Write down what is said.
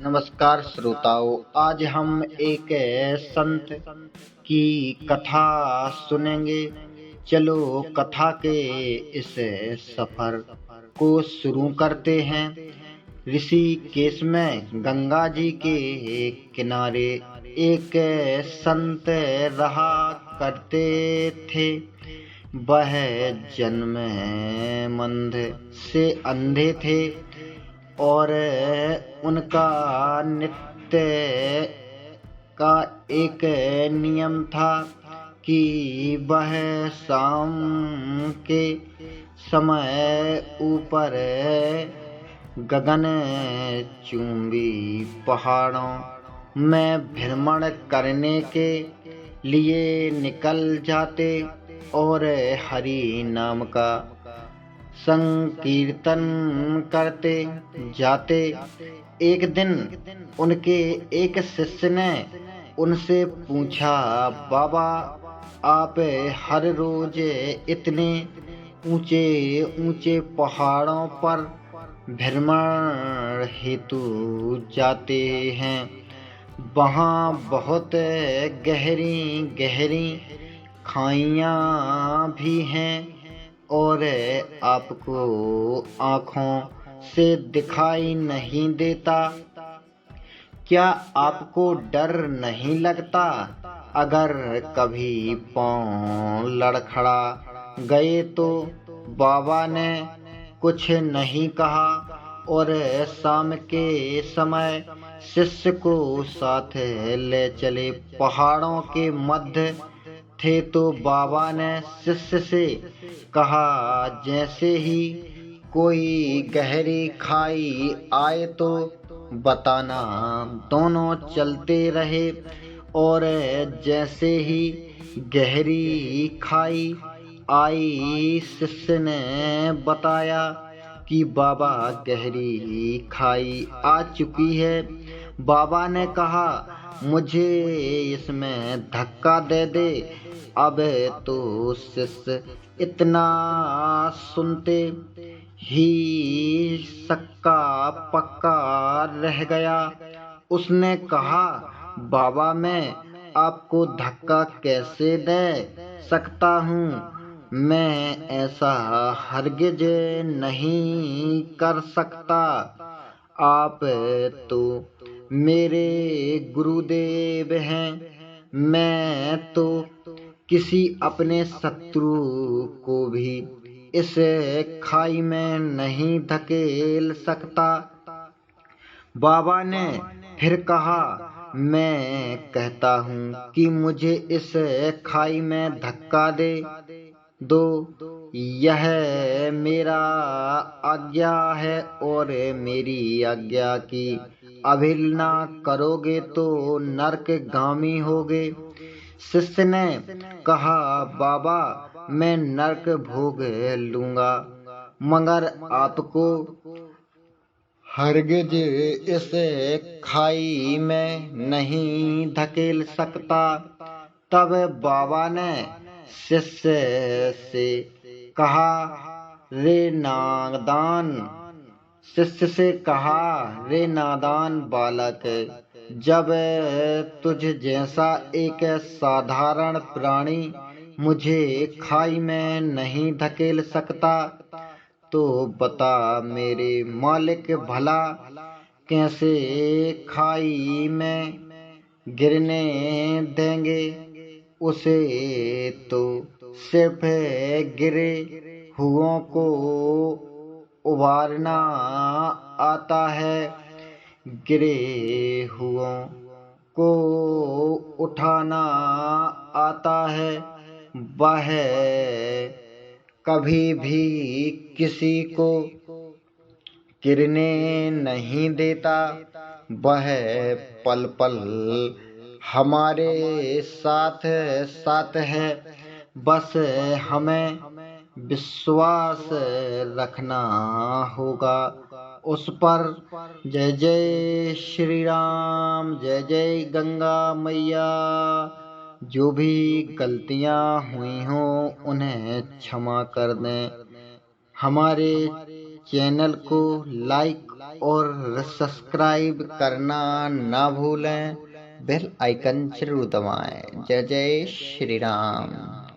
नमस्कार श्रोताओं, आज हम एक संत की कथा सुनेंगे। चलो कथा के इस सफर को शुरू करते हैं। ऋषिकेश में गंगा जी के किनारे एक संत रहा करते थे। वह जन्म मंद से अंधे थे और उनका नित्य का एक नियम था कि वह शाम के समय ऊपर गगन चुंबी पहाड़ों में भ्रमण करने के लिए निकल जाते और हरि नाम का संकीर्तन करते जाते। एक दिन उनके एक शिष्य ने उनसे पूछा, बाबा आप हर रोज इतने ऊंचे ऊंचे पहाड़ों पर भ्रमण हेतु जाते हैं, वहाँ बहुत गहरी गहरी खाइयाँ भी हैं और आपको आँखों से दिखाई नहीं देता। क्या आपको डर नहीं लगता अगर कभी पाँव लड़खड़ा गए तो? बाबा ने कुछ नहीं कहा और शाम के समय शिष्य को साथ ले चले। पहाड़ों के मध्य थे तो बाबा ने शिष्य से कहा, जैसे ही कोई गहरी खाई आए तो बताना। दोनों चलते रहे और जैसे ही गहरी खाई आई, शिष्य ने बताया कि बाबा गहरी खाई आ चुकी है। बाबा ने कहा, मुझे इसमें धक्का दे दे। अब तो शिष्य इतना सुनते ही सक्का पक्का रह गया। उसने कहा, बाबा मैं आपको धक्का कैसे दे सकता हूँ? मैं ऐसा हरगिज नहीं कर सकता। आप तो मेरे गुरुदेव हैं। मैं तो किसी अपने शत्रु को भी इस खाई में नहीं धकेल सकता। बाबा ने फिर कहा, मैं कहता हूँ कि मुझे इस खाई में धक्का दे दो। यह मेरा आज्ञा है और मेरी आज्ञा की अवहेलना करोगे तो नरकगामी होगे। शिष्य ने कहा, बाबा मैं नरक भोग लूंगा, मगर आपको हरगिज इस खाई में नहीं धकेल सकता। तब बाबा ने शिष्य से कहा, रे नादान बालक, जब तुझ जैसा एक साधारण प्राणी मुझे खाई में नहीं धकेल सकता तो बता मेरे मालिक भला कैसे खाई में गिरने देंगे? उसे तो सिर्फ गिरे हुओं को उबारना आता है, गिरे हुओं को उठाना आता है। वह कभी भी किसी को गिरने नहीं देता। वह पल पल हमारे साथ साथ है। बस हमें विश्वास रखना होगा उस पर। जय जय श्री राम, जय जय गंगा मैया। जो भी गलतियां हुई हों उन्हें क्षमा कर दें। हमारे चैनल को लाइक और सब्सक्राइब करना ना भूलें। बेल आइकन जरूर दबाएं। जय जय श्री राम।